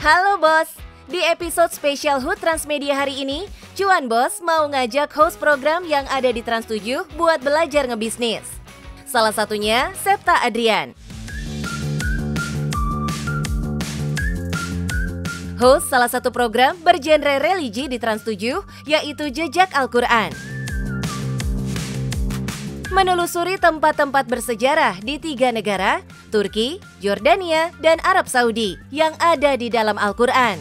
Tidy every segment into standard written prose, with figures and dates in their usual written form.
Halo Bos, di episode spesial HUT Transmedia hari ini, Cuan Bos mau ngajak host program yang ada di Trans7 buat belajar ngebisnis. Salah satunya Septa Adrian. Host salah satu program bergenre religi di Trans7 yaitu Jejak Al-Quran. Menelusuri tempat-tempat bersejarah di 3 negara, Turki, Jordania, dan Arab Saudi yang ada di dalam Al-Quran.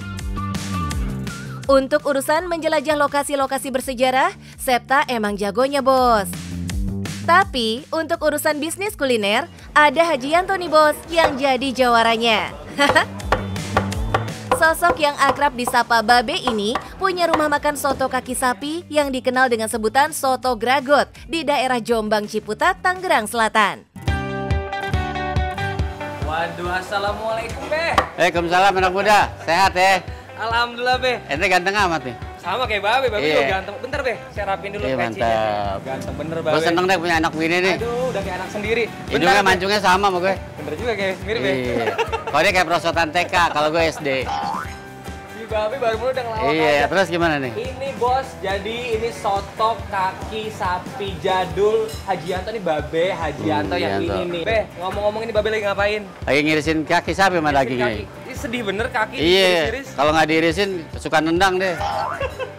Untuk urusan menjelajah lokasi-lokasi bersejarah, Septa emang jagonya bos. Tapi untuk urusan bisnis kuliner, ada Haji Yanto nih bos yang jadi jawaranya. Sosok yang akrab disapa Babe ini punya rumah makan soto kaki sapi yang dikenal dengan sebutan Soto Gragot di daerah Jombang Ciputat, Tangerang Selatan. Waduh, assalamualaikum Be. Waalaikumsalam anak muda, sehat ya? Alhamdulillah Be. Ente ganteng amat nih. Sama kayak Babe Iya. juga ganteng. Bentar Be, saya rapin dulu Iya, pecinya. mantap. Ganteng bener Babe. Gue seneng deh punya anak begini nih. Aduh, udah kayak anak sendiri. Hidungnya Be. mancungnya sama sama gue. Bener juga kayak mirip Be. Iya. Kalau dia kayak perosotan TK, kalau gue SD. Si Babe baru mulai udah ngelawak Iya, aja. terus gimana nih? Ini bos, jadi ini soto kaki sapi jadul Haji Yanto nih Babe, Haji Yanto yang Yanto. ini nih. Be, ngomong-ngomong ini Babe lagi ngapain? Lagi ngirisin kaki sapi sama daging Kaki. nih. Ini sedih bener kaki Iya, diiris-iris. kalau nggak diirisin suka nendang deh.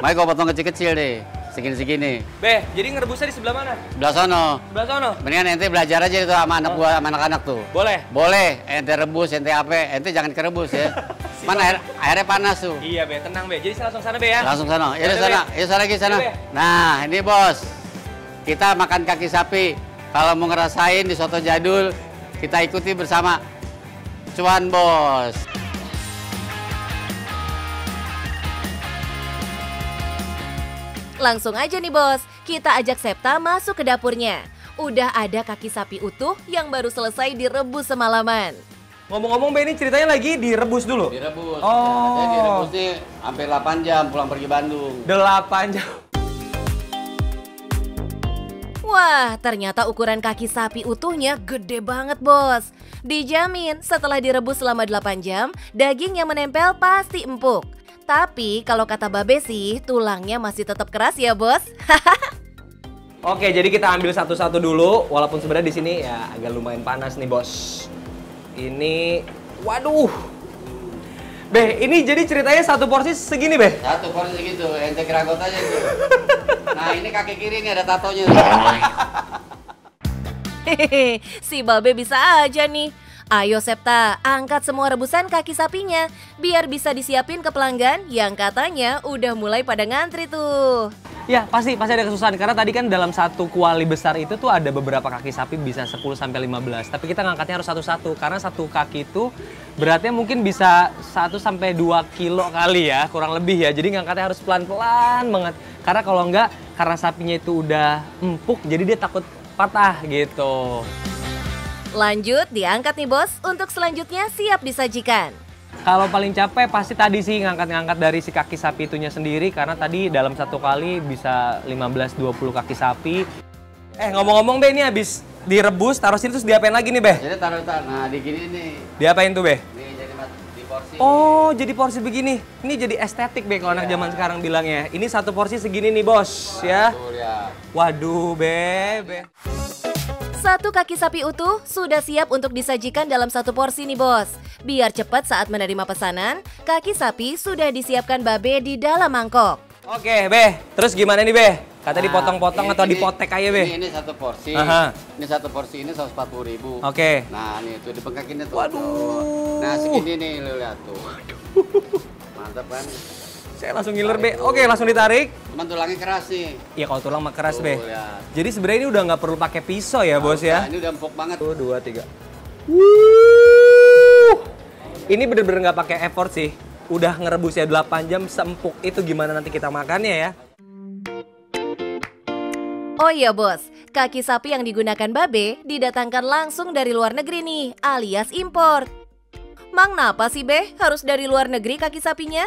Makanya gue potong kecil-kecil deh, segini-segini. Be, jadi ngerebusnya di sebelah mana? Sebelah sono. Sebelah sono. Mendingan ente belajar aja itu sama anak gua, sama anak-anak tuh. Boleh? Boleh, ente rebus, ente apa, ente jangan kerebus ya. Mana airnya panas tuh. Iya Be, tenang Be. Jadi saya langsung sana Be ya. Langsung sana, ya Boleh, sana, Be. ya sana lagi sana. Boleh, Be. Nah, ini bos, kita makan kaki sapi. Kalau mau ngerasain di soto jadul, kita ikuti bersama Cuan Bos. Langsung aja nih bos, kita ajak Septa masuk ke dapurnya. Udah ada kaki sapi utuh yang baru selesai direbus semalaman. Ngomong-ngomong Be, ini ceritanya lagi direbus dulu. Direbus. Oh. Saya direbus nih hampir 8 jam pulang pergi Bandung. 8 jam. Wah, ternyata ukuran kaki sapi utuhnya gede banget bos. Dijamin setelah direbus selama 8 jam, daging yang menempel pasti empuk. Tapi kalau kata Babe sih, tulangnya masih tetap keras ya bos. Oke, jadi kita ambil satu-satu dulu. Walaupun sebenarnya di sini ya agak lumayan panas nih bos. Ini, waduh. Be, ini jadi ceritanya satu porsi segini Be. Satu porsi segitu, ente keragot aja tuh. Nah, ini kaki kiri nih ada tatonya. Hehehe, si Babe bisa aja nih. Ayo Septa, angkat semua rebusan kaki sapinya biar bisa disiapin ke pelanggan yang katanya udah mulai pada ngantri tuh. Ya, pasti ada kesusahan karena tadi kan dalam satu kuali besar itu tuh ada beberapa kaki sapi bisa 10 sampai 15. Tapi kita ngangkatnya harus satu-satu karena satu kaki itu beratnya mungkin bisa 1 sampai 2 kilo kali ya, kurang lebih ya. Jadi ngangkatnya harus pelan-pelan banget. Karena kalau enggak, karena sapinya itu udah empuk jadi dia takut patah gitu. Lanjut diangkat nih bos, untuk selanjutnya siap disajikan. Kalau paling capek pasti tadi sih ngangkat-ngangkat dari si kaki sapi itunya sendiri karena tadi dalam satu kali bisa 15-20 kaki sapi. Ngomong-ngomong Be, ini habis direbus, taruh sini terus diapain lagi nih Be? Jadi taruh, nah di gini nih. Diapain tuh Be? Nih jadi di porsi. Oh, jadi porsi begini. Ini jadi estetik Be kalau anak zaman sekarang bilangnya. Ini satu porsi segini nih bos ya. Tuh, ya. Waduh Be. Satu kaki sapi utuh sudah siap untuk disajikan dalam satu porsi nih bos. Biar cepat saat menerima pesanan, kaki sapi sudah disiapkan Babe di dalam mangkok. Oke Be, terus gimana nih Be? Kata Nah, dipotong-potong atau ini- dipotek aja Be? Ini satu porsi. Aha. Ini satu porsi ini 140.000. Oke. Nah, nih tuh dibengkakinnya tuh. Waduh. Nah, segini nih lu lihat tuh. Mantap kan? Saya langsung ngiler Be. Oke, langsung ditarik. Cuman tulangnya keras nih. Iya kalau tulang mah keras Tuh, Be. lihat. Jadi sebenarnya ini udah nggak perlu pakai pisau ya bos ya? Nah, ini udah empuk banget. 1, 2, 3. Ini bener-bener nggak pakai effort sih. Udah ngerebusnya 8 jam seempuk itu gimana nanti kita makannya ya? Oh iya bos, kaki sapi yang digunakan Babe didatangkan langsung dari luar negeri nih, alias impor. Mang napa sih Be harus dari luar negeri kaki sapinya?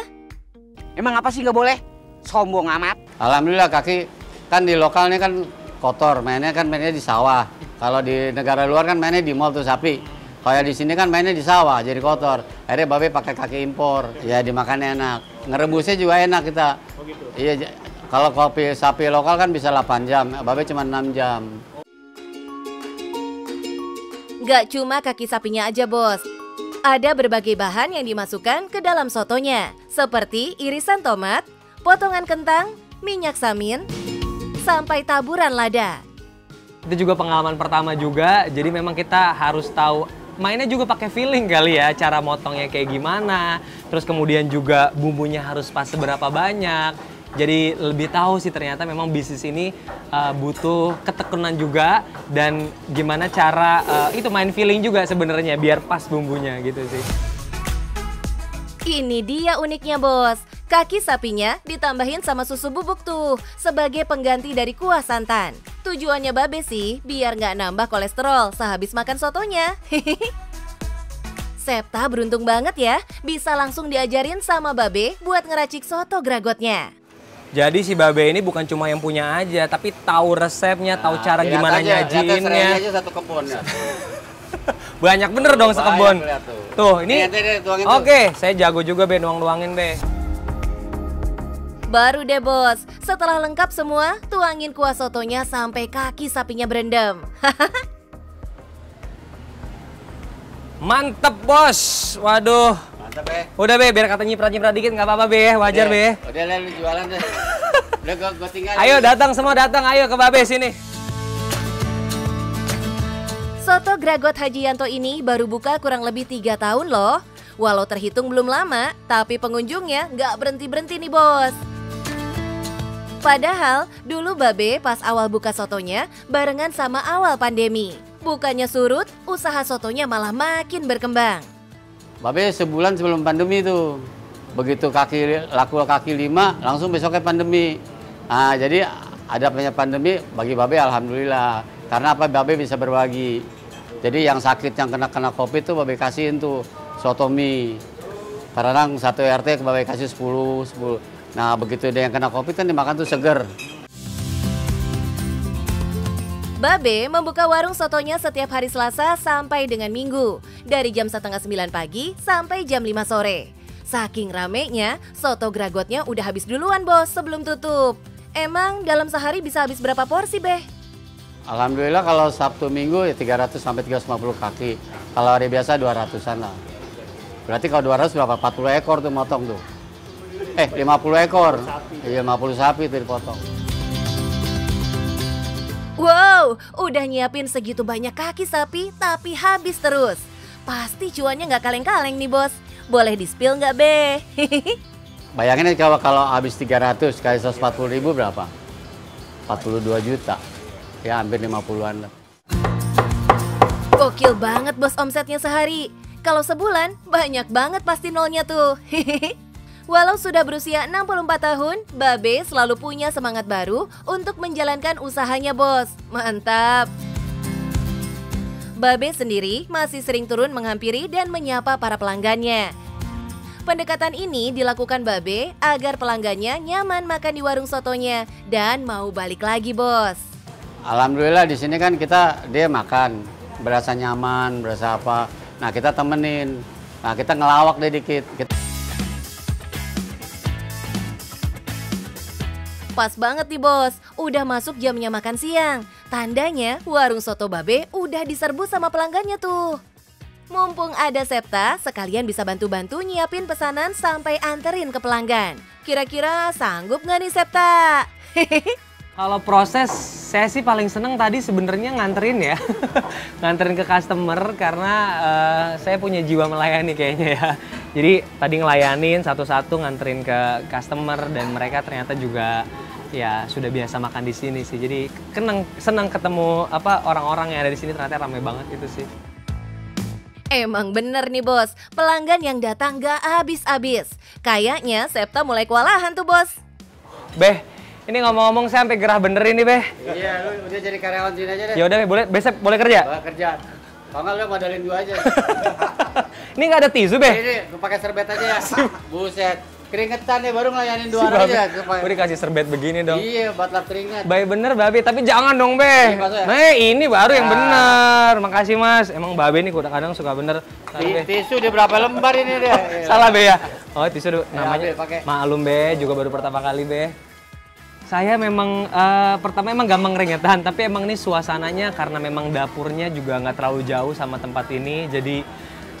Emang apa sih nggak boleh? Sombong amat. Alhamdulillah kaki kan di lokalnya kan kotor, mainnya di sawah. Kalau di negara luar kan mainnya di mall tuh sapi. Kayak di sini kan mainnya di sawah, jadi kotor. Akhirnya babe pakai kaki impor, ya dimakannya enak. Ngerebusnya juga enak kita. Oh gitu. Iya, kalau kopi sapi lokal kan bisa 8 jam, babe cuma 6 jam. Gak cuma kaki sapinya aja, Bos. Ada berbagai bahan yang dimasukkan ke dalam sotonya, seperti irisan tomat, potongan kentang, minyak samin, sampai taburan lada. Itu juga pengalaman pertama juga, jadi memang kita harus tahu mainnya juga pakai feeling kali ya, cara motongnya kayak gimana, terus kemudian juga bumbunya harus pas seberapa banyak. Jadi lebih tahu sih ternyata memang bisnis ini butuh ketekunan juga dan gimana cara itu main feeling juga sebenarnya biar pas bumbunya gitu sih. Ini dia uniknya, Bos. Kaki sapinya ditambahin sama susu bubuk tuh sebagai pengganti dari kuah santan. Tujuannya babe sih biar nggak nambah kolesterol sehabis makan sotonya. Septa beruntung banget ya, bisa langsung diajarin sama babe buat ngeracik soto gragotnya. Jadi si babe ini bukan cuma yang punya aja, tapi tahu resepnya, tahu cara gimana nyajiinnya. Aja satu kebun ya. Banyak bener dong sekebun. Tuh ini. Oke, saya jago juga be nuang-nuangin be. Baru deh, Bos. Setelah lengkap semua, tuangin kuah sotonya sampai kaki sapinya berendam. Mantep, Bos. Waduh. Mantap be. Udah be, biar kata nyiprat-nyiprat dikit nggak apa-apa be, wajar be. Udah lah, lu jualan deh. Udah gua tinggal. Ayo datang semua datang, ayo ke babe sini. Soto Gragot Haji Yanto ini baru buka kurang lebih 3 tahun loh. Walau terhitung belum lama, tapi pengunjungnya nggak berhenti-berhenti nih, Bos. Padahal dulu babe pas awal buka sotonya barengan sama awal pandemi. Bukannya surut, usaha sotonya malah makin berkembang. Babe sebulan sebelum pandemi tuh. Begitu laku kaki 5, langsung besoknya pandemi. Nah, jadi ada pandemi bagi babe alhamdulillah. Karena apa, babe bisa berbagi. Jadi yang sakit, yang kena COVID tuh babe kasihin tuh soto mie. Kadang satu RT ke babe kasih 10. Nah, begitu ada yang kena COVID kan dimakan tuh seger. Babe membuka warung sotonya setiap hari Selasa sampai dengan Minggu. Dari jam 8:30 pagi sampai jam 5 sore. Saking ramenya, soto gragotnya udah habis duluan, Bos, sebelum tutup. Emang dalam sehari bisa habis berapa porsi, Beh? Alhamdulillah kalau Sabtu Minggu ya 300 sampai 350 kaki. Kalau hari biasa 200-an lah. Berarti kalau 200 berapa? 40 ekor tuh motong tuh. 50 ekor. Iya, 50 sapi itu dipotong. Wow, udah nyiapin segitu banyak kaki sapi tapi habis terus. Pasti cuannya nggak kaleng-kaleng nih, Bos. Boleh di-spill nggak, Be? Bayangin kalau habis 300 kali 140 ribu berapa? 42 juta. Ya hampir 50-an lah. Gokil banget, Bos, omsetnya sehari. Kalau sebulan, banyak banget pasti nolnya tuh. Walau sudah berusia 64 tahun, Babe selalu punya semangat baru untuk menjalankan usahanya, Bos. Mantap! Babe sendiri masih sering turun menghampiri dan menyapa para pelanggannya. Pendekatan ini dilakukan Babe agar pelanggannya nyaman makan di warung sotonya dan mau balik lagi, Bos. Alhamdulillah di sini kan dia makan, berasa nyaman, berasa apa. Nah, kita temenin. Nah, kita ngelawak deh dikit. Pas banget nih, Bos, udah masuk jamnya makan siang. Tandanya warung soto Babe udah diserbu sama pelanggannya tuh. Mumpung ada Septa, sekalian bisa bantu-bantu nyiapin pesanan sampai anterin ke pelanggan. Kira-kira sanggup nggak nih, Septa? Kalau proses, saya sih paling seneng tadi sebenarnya nganterin ya. Nganterin ke customer karena saya punya jiwa melayani kayaknya ya. Jadi tadi ngelayanin satu-satu nganterin ke customer dan mereka ternyata juga ya sudah biasa makan di sini sih. Jadi senang ketemu orang-orang yang ada di sini, ternyata ramai banget itu sih. Emang bener nih, Bos, pelanggan yang datang gak habis-habis. Kayaknya Septa mulai kewalahan tuh, Bos. Beh, ini ngomong-ngomong saya sampai gerah bener ini, Beh. Iya, lu udah jadi karyawan sini aja deh. Ya udah, besok boleh kerja? Boleh kerja. Kalau nggak lu modalin gua aja. Ini nggak ada tisu, Beh? Ini gua pakai serbet aja ya. Buset. keringetan ya baru ngelayanin Si 2 Babe, aja. gue dikasih serbet begini dong. Iya, buat lap keringat. Baik bener Babe, tapi jangan dong Be. Ini Nah ini baru yang bener. Makasih Mas. Emang Babe nih kadang suka bener. Tisu dia berapa lembar ini deh? Salah Be ya? Oh tisu namanya. Be, pakai. Maklum Be, juga baru pertama kali Be. Saya memang pertama emang gampang keringetan, tapi emang nih suasananya karena memang dapurnya juga nggak terlalu jauh sama tempat ini. Jadi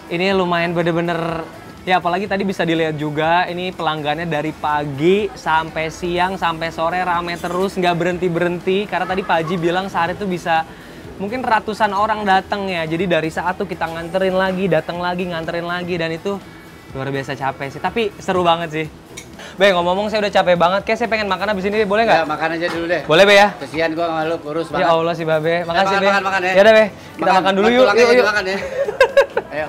ini lumayan bener-bener. Ya apalagi tadi bisa dilihat juga ini pelanggannya dari pagi sampai siang sampai sore rame terus nggak berhenti karena tadi Pak Haji bilang sehari itu bisa mungkin ratusan orang datang ya. Jadi dari saat tuh kita nganterin lagi, datang lagi, nganterin lagi dan itu luar biasa capek sih. Tapi seru banget sih. Be ngomong-ngomong saya udah capek banget, kayak saya pengen makan abis ini boleh nggak? Ya makan aja dulu deh. Boleh Be ya? Kesian gua sama lu kurus banget. Ya Allah sih Babe, makasih Be. Makan ya. Ya udah Be, kita makan dulu yuk. Yuk. Makan ya. Ayo.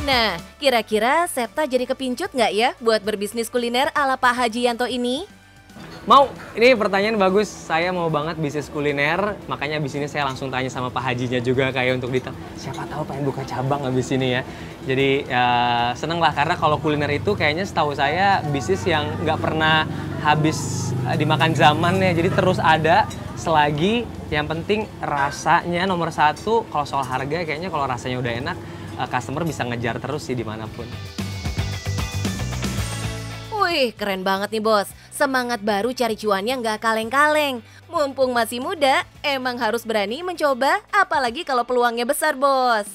Nah, kira-kira Septa jadi kepincut nggak ya buat berbisnis kuliner ala Pak Haji Yanto ini? Mau, ini pertanyaan bagus. Saya mau banget bisnis kuliner, makanya abis ini saya langsung tanya sama Pak Hajinya juga kayak untuk siapa tahu pengen buka cabang abis ini ya. Jadi ya, seneng lah karena kalau kuliner itu kayaknya setahu saya bisnis yang nggak pernah habis dimakan zaman ya. Jadi terus ada selagi yang penting rasanya nomor satu. Kalau soal harga kayaknya kalau rasanya udah enak, customer bisa ngejar terus sih dimanapun. Wih, keren banget nih bos. Semangat baru cari cuannya nggak kaleng-kaleng. Mumpung masih muda, emang harus berani mencoba, apalagi kalau peluangnya besar bos.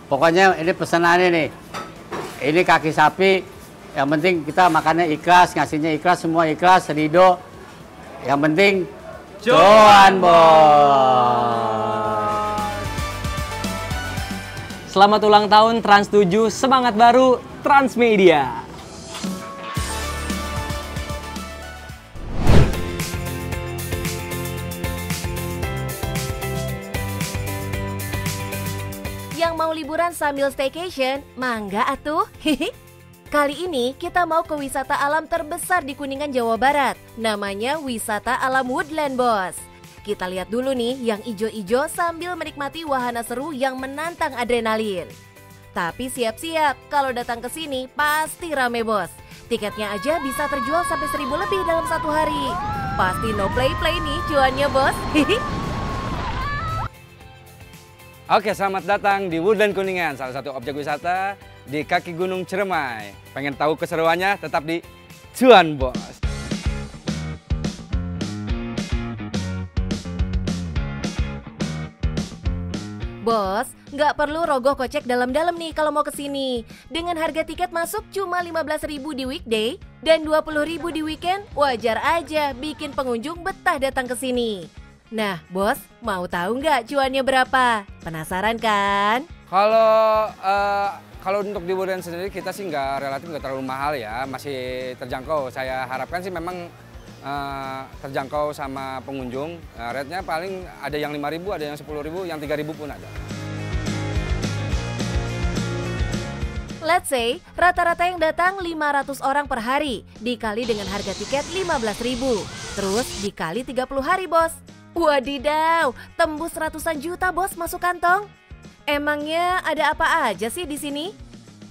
Pokoknya ini pesanannya nih. Ini kaki sapi, yang penting kita makannya ikhlas, ngasihnya ikhlas, semua ikhlas, ridho. Yang penting cuan bos. Selamat ulang tahun Trans 7, semangat baru Transmedia. Yang mau liburan sambil staycation, mangga atuh. Kali ini kita mau ke wisata alam terbesar di Kuningan, Jawa Barat. Namanya Wisata Alam Woodland, bos. Kita lihat dulu nih yang ijo-ijo sambil menikmati wahana seru yang menantang adrenalin. Tapi siap-siap, kalau datang ke sini pasti rame bos. Tiketnya aja bisa terjual sampai 1.000 lebih dalam satu hari. Pasti no play-play nih cuannya bos. Oke, selamat datang di Woodland Kuningan, salah satu objek wisata di kaki Gunung Ciremai. Pengen tahu keseruannya? Tetap di Cuan Bos. Bos, nggak perlu rogoh kocek dalam-dalam nih kalau mau kesini. Dengan harga tiket masuk cuma 15.000 di weekday dan 20.000 di weekend, wajar aja bikin pengunjung betah datang ke sini. Nah, bos, mau tahu nggak cuannya berapa? Penasaran kan? Kalau untuk di Woodland sendiri kita sih relatif nggak terlalu mahal ya, masih terjangkau. Saya harapkan sih memang terjangkau sama pengunjung. Rate-nya paling ada yang 5.000, ada yang 10.000, yang 3.000 pun ada. Let's say, rata-rata yang datang 500 orang per hari, dikali dengan harga tiket 15.000. Terus dikali 30 hari, bos. Wadidaw, tembus ratusan juta bos masuk kantong. Emangnya ada apa aja sih di sini?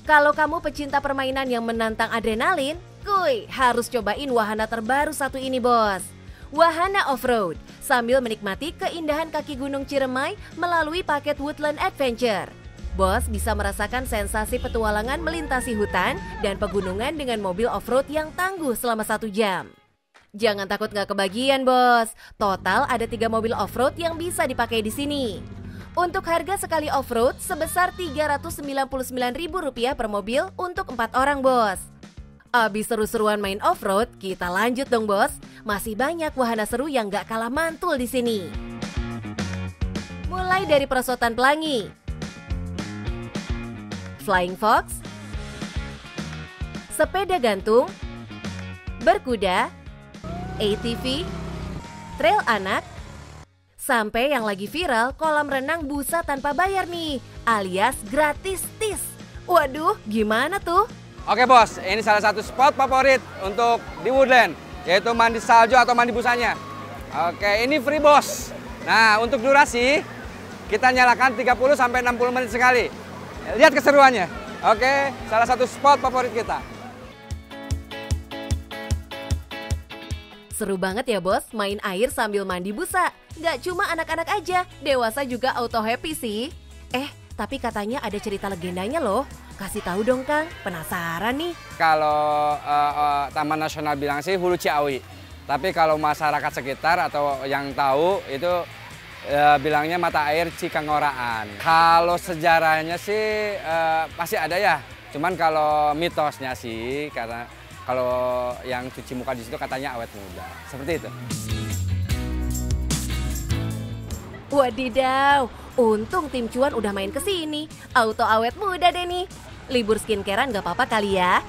Kalau kamu pecinta permainan yang menantang adrenalin, kuy, harus cobain wahana terbaru satu ini bos. Wahana off-road, sambil menikmati keindahan kaki Gunung Ciremai melalui paket Woodland Adventure. Bos bisa merasakan sensasi petualangan melintasi hutan dan pegunungan dengan mobil off-road yang tangguh selama 1 jam. Jangan takut nggak kebagian bos, total ada 3 mobil off-road yang bisa dipakai di sini. Untuk harga sekali off-road sebesar Rp399.000 per mobil untuk 4 orang bos. Abis seru-seruan main off-road, kita lanjut dong bos. Masih banyak wahana seru yang nggak kalah mantul di sini. Mulai dari perosotan pelangi, Flying Fox, sepeda gantung, berkuda, ATV, trail anak, sampai yang lagi viral kolam renang busa tanpa bayar nih, alias gratis tis. Waduh, gimana tuh? Oke bos, ini salah satu spot favorit untuk di Woodland, yaitu mandi salju atau mandi busanya. Oke, ini free bos. Nah, untuk durasi kita nyalakan 30 sampai 60 menit sekali. Lihat keseruannya. Oke, salah satu spot favorit kita. Seru banget ya bos, main air sambil mandi busa. Gak cuma anak-anak aja, dewasa juga auto happy sih. Tapi katanya ada cerita legendanya loh. Kasih tahu dong Kang, penasaran nih. Kalau Taman Nasional bilang sih Hulu Ciawi. Tapi kalau masyarakat sekitar atau yang tahu itu bilangnya mata air Cikangoraan. Kalau sejarahnya sih pasti ada ya. Cuman kalau mitosnya sih karena kalau yang cuci muka di situ katanya awet muda. Seperti itu. Wadidaw, untung tim cuan udah main ke sini. Auto awet muda deh nih. Libur skincarean gak apa-apa kali ya.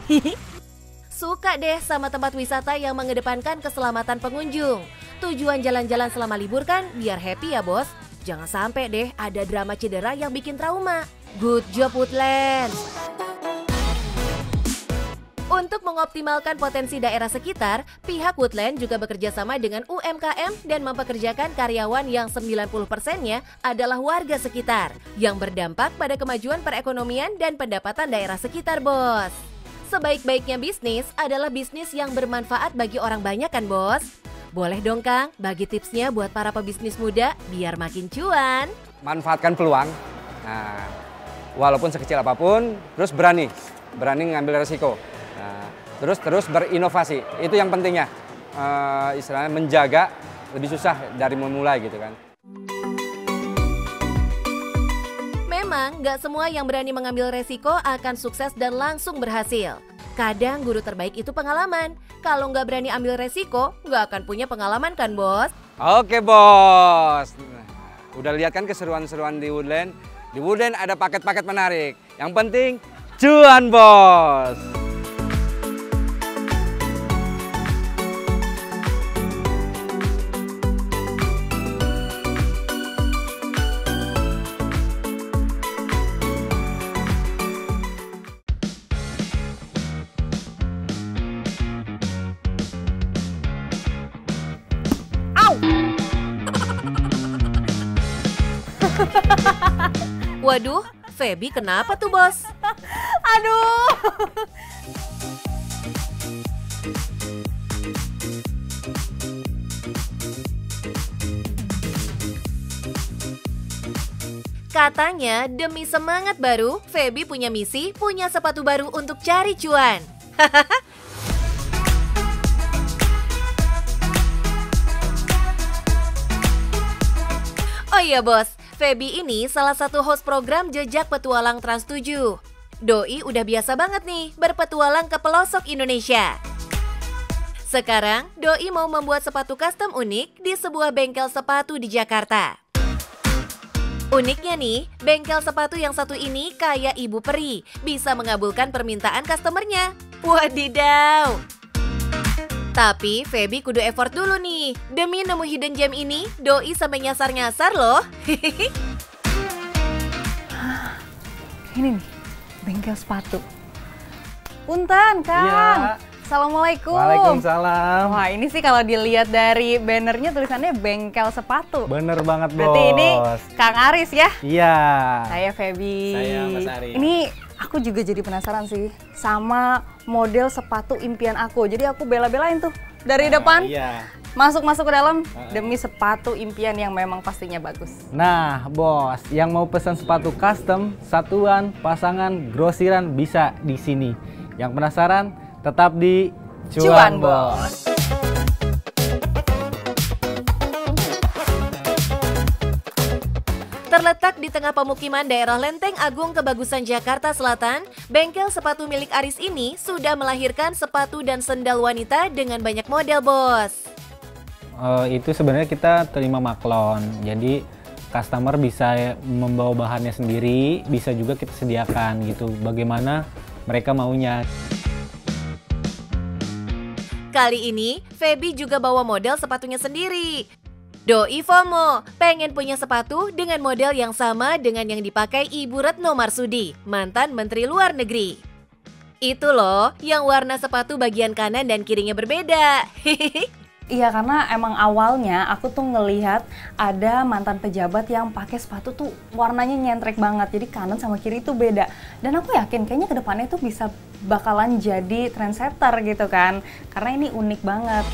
Suka deh sama tempat wisata yang mengedepankan keselamatan pengunjung. Tujuan jalan-jalan selama libur kan biar happy ya bos. Jangan sampai deh ada drama cedera yang bikin trauma. Good job Woodlands. Untuk mengoptimalkan potensi daerah sekitar, pihak Woodland juga bekerja sama dengan UMKM dan mempekerjakan karyawan yang 90%-nya adalah warga sekitar yang berdampak pada kemajuan perekonomian dan pendapatan daerah sekitar, bos. Sebaik-baiknya bisnis adalah bisnis yang bermanfaat bagi orang banyak kan, bos? Boleh dong, Kang, bagi tipsnya buat para pebisnis muda biar makin cuan. Manfaatkan peluang, nah, walaupun sekecil apapun, terus berani ngambil resiko. Nah, terus berinovasi, itu yang pentingnya. Istilahnya menjaga lebih susah dari memulai gitu kan. Memang gak semua yang berani mengambil resiko akan sukses dan langsung berhasil. Kadang guru terbaik itu pengalaman. Kalau nggak berani ambil resiko, nggak akan punya pengalaman kan, bos? Oke, bos. Nah, udah lihat kan keseruan-seruan di Woodland? Di Woodland ada paket-paket menarik. Yang penting, cuan, bos. Waduh, Feby kenapa tuh, bos? Aduh. Katanya demi semangat baru, Feby punya misi, punya sepatu baru untuk cari cuan. Oh iya bos, Feby ini salah satu host program Jejak Petualang Trans 7. Doi udah biasa banget nih berpetualang ke pelosok Indonesia. Sekarang, Doi mau membuat sepatu custom unik di sebuah bengkel sepatu di Jakarta. Uniknya nih, bengkel sepatu yang satu ini kayak ibu peri, bisa mengabulkan permintaan customernya. Wadidaw! Tapi Feby kudu effort dulu nih. Demi nemu hidden gem ini, Doi sampai nyasar-nyasar loh. Ini nih, bengkel sepatu. Punten, Kang. Iya. Assalamualaikum. Waalaikumsalam. Wah, ini sih kalau dilihat dari bannernya tulisannya bengkel sepatu. Bener banget, Bos. Berarti ini Kang Aris ya? Iya. Saya Feby. Saya Mas Aris. Ini aku juga jadi penasaran sih sama model sepatu impian aku. Jadi aku bela-belain tuh dari depan. Iya. Masuk-masuk ke dalam demi sepatu impian yang memang pastinya bagus. Nah, Bos, yang mau pesan sepatu custom, satuan, pasangan, grosiran bisa di sini. Yang penasaran, tetap di Cuan, Bos. Terletak di tengah pemukiman daerah Lenteng Agung Kebagusan Jakarta Selatan, bengkel sepatu milik Aris ini sudah melahirkan sepatu dan sendal wanita dengan banyak model, bos. Itu sebenarnya kita terima maklon, jadi customer bisa membawa bahannya sendiri, bisa juga kita sediakan gitu, bagaimana mereka maunya. Kali ini, Feby juga bawa model sepatunya sendiri. Doi FOMO, pengen punya sepatu dengan model yang sama dengan yang dipakai Ibu Retno Marsudi, mantan Menteri Luar Negeri. Itu loh, yang warna sepatu bagian kanan dan kirinya berbeda. Iya, karena emang awalnya aku tuh ngelihat ada mantan pejabat yang pakai sepatu tuh warnanya nyentrek banget. Jadi kanan sama kiri itu beda. Dan aku yakin kayaknya kedepannya tuh bisa bakalan jadi trendsetter gitu kan. Karena ini unik banget.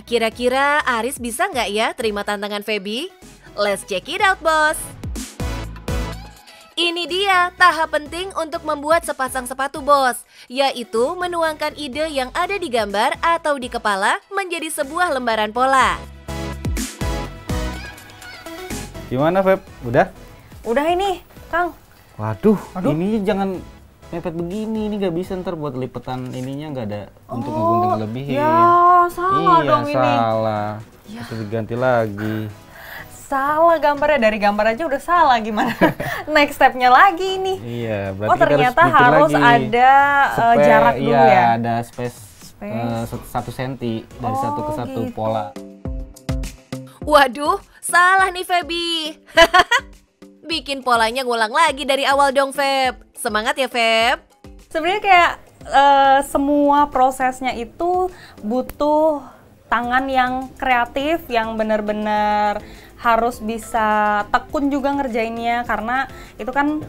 Kira-kira Aris bisa nggak ya terima tantangan Feby? Let's check it out, bos! Ini dia tahap penting untuk membuat sepasang sepatu, bos, yaitu menuangkan ide yang ada di gambar atau di kepala menjadi sebuah lembaran pola. Gimana, Feb? Udah? Udah ini, Kang. Waduh, ini jangan mepet begini, ini nggak bisa ntar buat lipetan ininya nggak ada untuk ngegunting lebihin. Ya, salah dong ini. Iya, salah. Harus diganti lagi. Salah gambarnya, dari gambar aja udah salah, gimana next stepnya lagi nih. Iya, berarti oh ternyata kita harus ada jarak dulu iya, ya. Ada space 1 senti dari satu ke satu gitu. pola. Waduh, salah nih Feby. Bikin polanya ngulang lagi dari awal dong, Feb. Semangat ya, Feb. Sebenarnya kayak semua prosesnya itu butuh tangan yang kreatif, yang benar-benar harus bisa tekun juga ngerjainnya, karena itu kan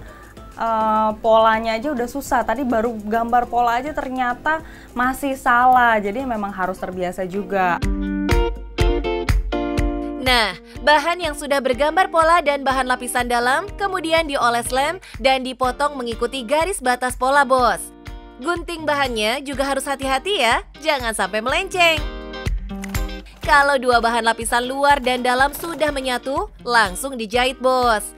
polanya aja udah susah. Tadi baru gambar pola aja ternyata masih salah, jadi memang harus terbiasa juga. Nah, bahan yang sudah bergambar pola dan bahan lapisan dalam kemudian dioles lem dan dipotong mengikuti garis batas pola, bos. Gunting bahannya juga harus hati-hati ya, jangan sampai melenceng. Kalau dua bahan lapisan luar dan dalam sudah menyatu, langsung dijahit, bos.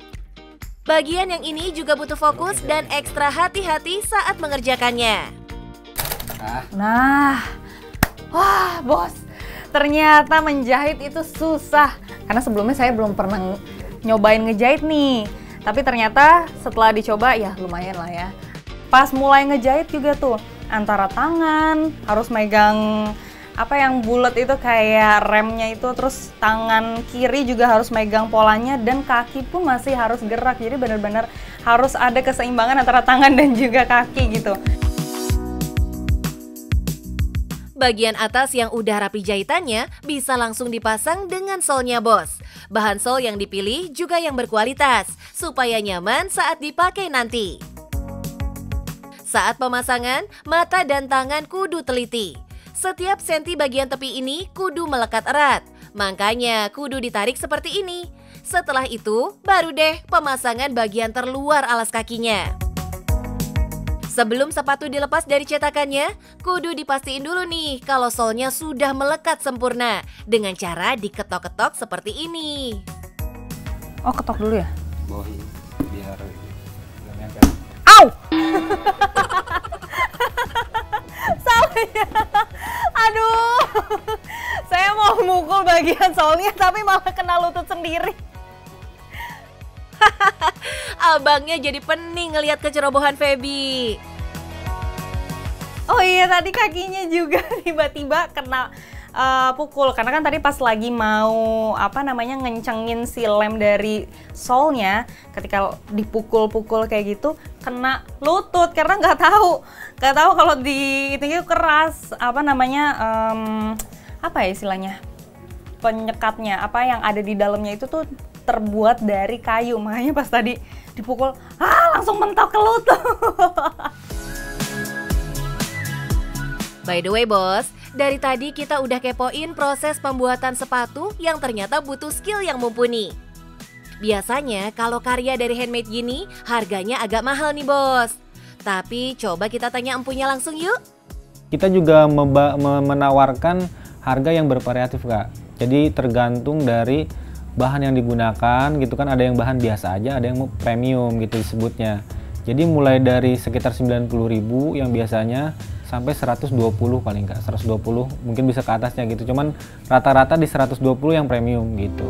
Bagian yang ini juga butuh fokus dan ekstra hati-hati saat mengerjakannya. Nah, wah bos, ternyata menjahit itu susah. Karena sebelumnya saya belum pernah nyobain ngejahit nih. Tapi ternyata setelah dicoba ya lumayan lah ya. Pas mulai ngejahit juga tuh, antara tangan harus megang apa yang bulat itu kayak remnya itu, terus tangan kiri juga harus megang polanya, dan kaki pun masih harus gerak. Jadi benar-benar harus ada keseimbangan antara tangan dan juga kaki gitu. Bagian atas yang udah rapi jahitannya bisa langsung dipasang dengan solnya, bos. Bahan sol yang dipilih juga yang berkualitas supaya nyaman saat dipakai nanti. Saat pemasangan, mata dan tangan kudu teliti. Setiap senti bagian tepi ini kudu melekat erat, makanya kudu ditarik seperti ini. Setelah itu, baru deh pemasangan bagian terluar alas kakinya. Sebelum sepatu dilepas dari cetakannya, kudu dipastiin dulu nih kalau solnya sudah melekat sempurna dengan cara diketok-ketok seperti ini. Oh, ketok dulu ya? Bawahi, biar nggak nempel. Au! Salah ya? Aduh, saya mau mukul bagian solnya tapi malah kena lutut sendiri. Abangnya jadi pening ngelihat kecerobohan Feby. Oh iya, tadi kakinya juga tiba-tiba kena pukul. Karena kan tadi pas lagi mau ngencengin si lem dari solnya, ketika dipukul-pukul kayak gitu kena lutut karena nggak tahu kalau di itu keras istilahnya penyekatnya, apa yang ada di dalamnya itu tuh terbuat dari kayu, makanya pas tadi dipukul langsung mentok ke lutut. By the way, bos, dari tadi kita udah kepoin proses pembuatan sepatu yang ternyata butuh skill yang mumpuni. Biasanya kalau karya dari handmade gini harganya agak mahal nih, bos. Tapi coba kita tanya empunya langsung yuk. Kita juga menawarkan harga yang bervariatif, Kak. Jadi tergantung dari bahan yang digunakan gitu kan, ada yang bahan biasa aja, ada yang premium gitu disebutnya. Jadi mulai dari sekitar 90.000 yang biasanya sampai 120 paling nggak, 120 mungkin bisa ke atasnya gitu. Cuman rata-rata di 120 yang premium gitu.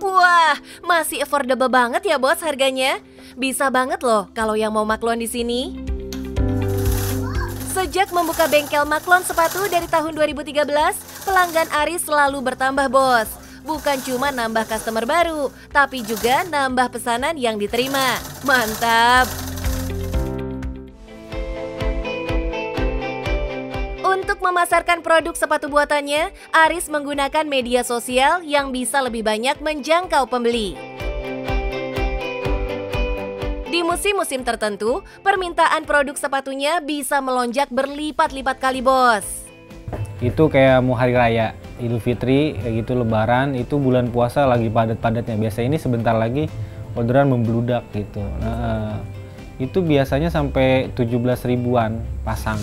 Wah, masih affordable banget ya, bos, harganya. Bisa banget loh kalau yang mau maklon di sini. Sejak membuka bengkel maklon sepatu dari tahun 2013, pelanggan Aris selalu bertambah, bos. Bukan cuma nambah customer baru, tapi juga nambah pesanan yang diterima. Mantap! Untuk memasarkan produk sepatu buatannya, Aris menggunakan media sosial yang bisa lebih banyak menjangkau pembeli. Di musim-musim tertentu, permintaan produk sepatunya bisa melonjak berlipat-lipat kali, Bos. Itu kayak mau hari raya, Idul Fitri, kayak gitu, Lebaran, itu bulan puasa lagi padat-padatnya. Biasanya ini sebentar lagi orderan membludak gitu. Nah, itu biasanya sampai 17 ribuan pasang.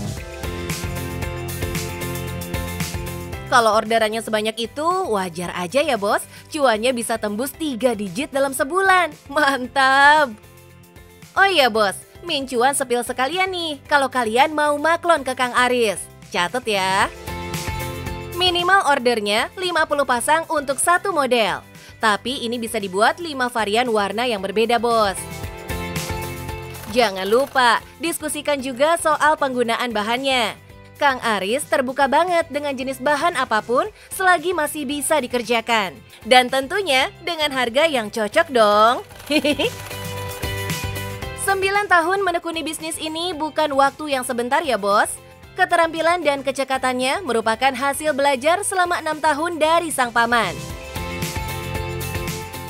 Kalau orderannya sebanyak itu, wajar aja ya, Bos. Cuannya bisa tembus 3 digit dalam sebulan. Mantap! Oh iya, Bos, Min cuan sepil sekalian nih kalau kalian mau maklon ke Kang Aris. Catet ya. Minimal ordernya 50 pasang untuk satu model. Tapi ini bisa dibuat 5 varian warna yang berbeda, Bos. Jangan lupa, diskusikan juga soal penggunaan bahannya. Kang Aris terbuka banget dengan jenis bahan apapun selagi masih bisa dikerjakan. Dan tentunya dengan harga yang cocok dong. 9 tahun menekuni bisnis ini bukan waktu yang sebentar ya, Bos. Keterampilan dan kecekatannya merupakan hasil belajar selama 6 tahun dari sang paman.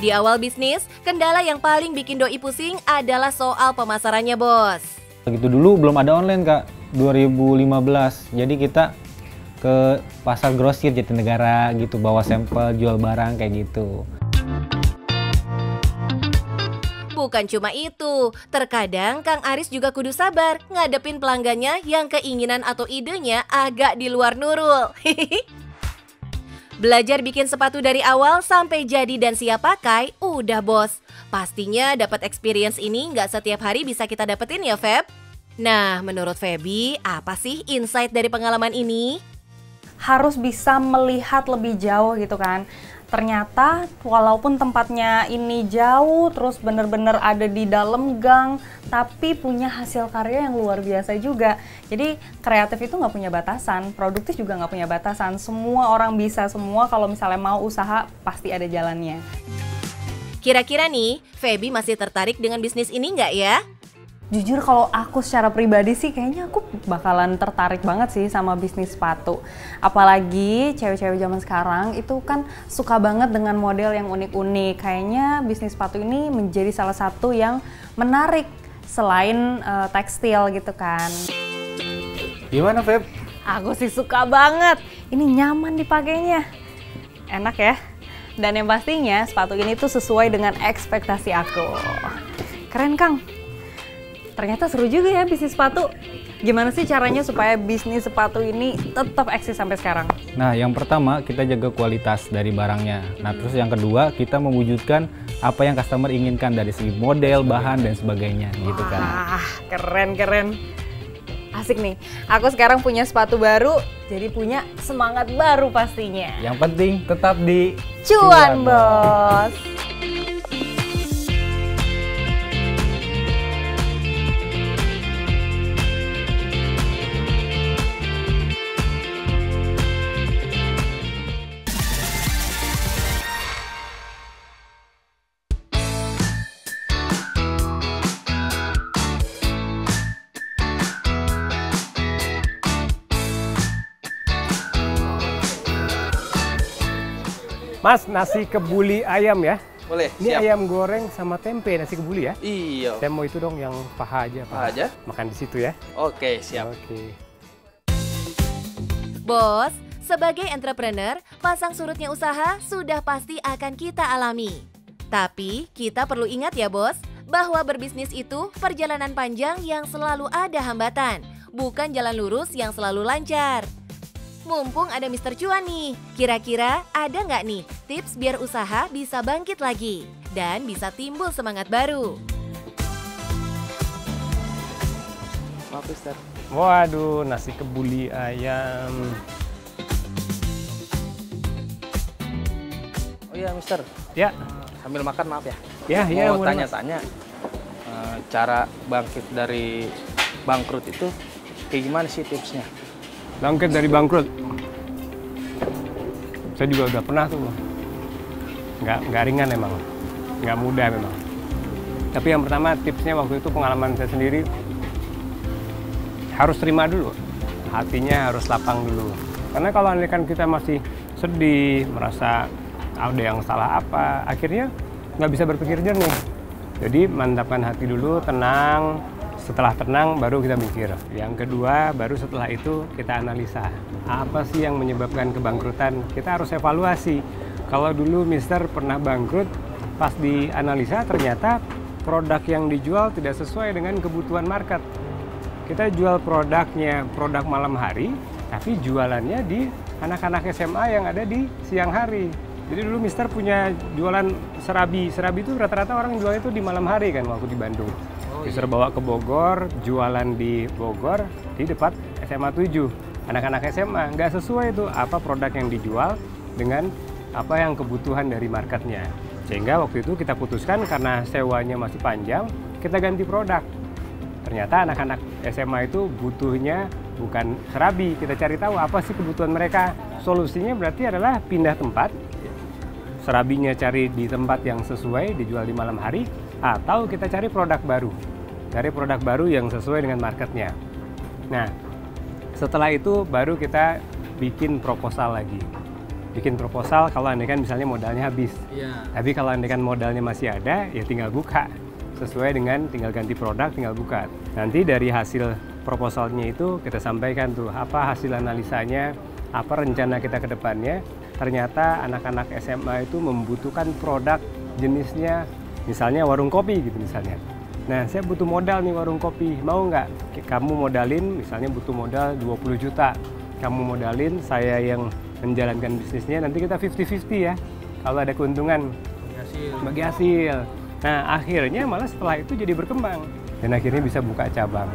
Di awal bisnis, kendala yang paling bikin doi pusing adalah soal pemasarannya, Bos. Begitu dulu belum ada online, Kak. 2015. Jadi kita ke pasar grosir Jatinegara gitu, bawa sampel, jual barang kayak gitu. Bukan cuma itu, terkadang Kang Aris juga kudu sabar ngadepin pelanggannya yang keinginan atau idenya agak di luar Nurul. Belajar bikin sepatu dari awal sampai jadi dan siap pakai, udah, Bos. Pastinya dapat experience ini nggak setiap hari bisa kita dapetin ya, Feb? Nah, menurut Feby, apa sih insight dari pengalaman ini? Harus bisa melihat lebih jauh gitu kan. Ternyata walaupun tempatnya ini jauh, terus bener-bener ada di dalam gang, tapi punya hasil karya yang luar biasa juga. Jadi kreatif itu nggak punya batasan, produktif juga nggak punya batasan. Semua orang bisa, semua kalau misalnya mau usaha pasti ada jalannya. Kira-kira nih, Feby masih tertarik dengan bisnis ini nggak ya? Jujur kalau aku secara pribadi sih kayaknya aku bakalan tertarik banget sih sama bisnis sepatu. Apalagi cewek-cewek zaman sekarang itu kan suka banget dengan model yang unik-unik. Kayaknya bisnis sepatu ini menjadi salah satu yang menarik selain tekstil gitu kan. Gimana, Feb? Aku sih suka banget. Ini nyaman dipakainya. Enak ya. Dan yang pastinya sepatu ini tuh sesuai dengan ekspektasi aku. Keren, Kang. Ternyata seru juga ya bisnis sepatu. Gimana sih caranya supaya bisnis sepatu ini tetap eksis sampai sekarang? Nah, yang pertama kita jaga kualitas dari barangnya. Nah, terus yang kedua kita mewujudkan apa yang customer inginkan dari segi model, bahan, dan sebagainya gitu kan. Ah, keren. Asik nih, aku sekarang punya sepatu baru, jadi punya semangat baru pastinya. Yang penting tetap di Cuan, Bos! Mas, nasi kebuli ayam ya? Boleh, Ini siap. ayam goreng sama tempe, nasi kebuli ya? Iya. Saya mau itu dong yang paha aja, Pak. Paha aja? Makan di situ ya? Oke, siap. Oke. Bos, sebagai entrepreneur, pasang surutnya usaha sudah pasti akan kita alami. Tapi kita perlu ingat ya, Bos, bahwa berbisnis itu perjalanan panjang yang selalu ada hambatan, bukan jalan lurus yang selalu lancar. Mumpung ada Mr. Cuan nih, kira-kira ada nggak nih tips biar usaha bisa bangkit lagi dan bisa timbul semangat baru? Maaf, Mister. Waduh, nasi kebuli ayam. Oh iya, Mister. Ya, Sambil makan, maaf ya. ya. Mau boleh, tanya-tanya cara bangkit dari bangkrut itu kayak gimana sih tipsnya? Bangkit dari bangkrut. Saya juga udah pernah tuh. Nggak ringan emang. Nggak mudah memang. Tapi yang pertama tipsnya waktu itu pengalaman saya sendiri, harus terima dulu. hatinya harus lapang dulu. Karena kalau kan kita masih sedih, merasa ada yang salah apa, akhirnya nggak bisa berpikir jernih. Jadi mantapkan hati dulu, tenang. Setelah tenang baru kita mikir. Yang kedua, baru setelah itu kita analisa. Apa sih yang menyebabkan kebangkrutan? Kita harus evaluasi. Kalau dulu Mister pernah bangkrut, pas dianalisa ternyata produk yang dijual tidak sesuai dengan kebutuhan market. Kita jual produknya produk malam hari, tapi jualannya di anak-anak SMA yang ada di siang hari. Jadi dulu Mister punya jualan serabi. Serabi itu rata-rata orang jual itu di malam hari kan waktu di Bandung. Mister bawa ke Bogor, jualan di Bogor di depan SMA 7. Anak-anak SMA nggak sesuai itu apa produk yang dijual dengan apa yang kebutuhan dari marketnya. Sehingga waktu itu kita putuskan karena sewanya masih panjang, kita ganti produk. Ternyata anak-anak SMA itu butuhnya bukan serabi. Kita cari tahu apa sih kebutuhan mereka. Solusinya berarti adalah pindah tempat. Serabinya cari di tempat yang sesuai, dijual di malam hari, atau kita cari produk baru. Cari produk baru yang sesuai dengan marketnya. Nah, setelah itu baru kita bikin proposal lagi. Bikin proposal kalau andaikan misalnya modalnya habis. Tapi kalau andaikan modalnya masih ada, ya tinggal buka. Sesuai dengan tinggal ganti produk, tinggal buka. Nanti dari hasil proposalnya itu kita sampaikan tuh apa hasil analisanya, apa rencana kita ke depannya. Ternyata anak-anak SMA itu membutuhkan produk jenisnya, misalnya warung kopi gitu misalnya. Nah, saya butuh modal nih warung kopi, mau nggak? Kamu modalin, misalnya butuh modal 20 juta. Kamu modalin, saya yang menjalankan bisnisnya, nanti kita 50-50 ya. Kalau ada keuntungan, bagi hasil. Nah, akhirnya malah setelah itu jadi berkembang. Dan akhirnya bisa buka cabang.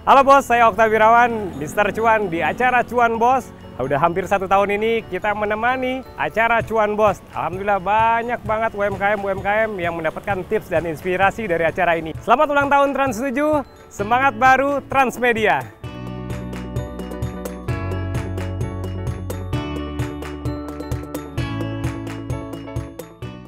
Halo bos, saya Okta Wirawan, Mister Cuan di acara Cuan Bos. Udah hampir 1 tahun ini kita menemani acara Cuan Bos. Alhamdulillah banyak banget UMKM yang mendapatkan tips dan inspirasi dari acara ini. Selamat ulang tahun Trans 7, semangat baru Transmedia.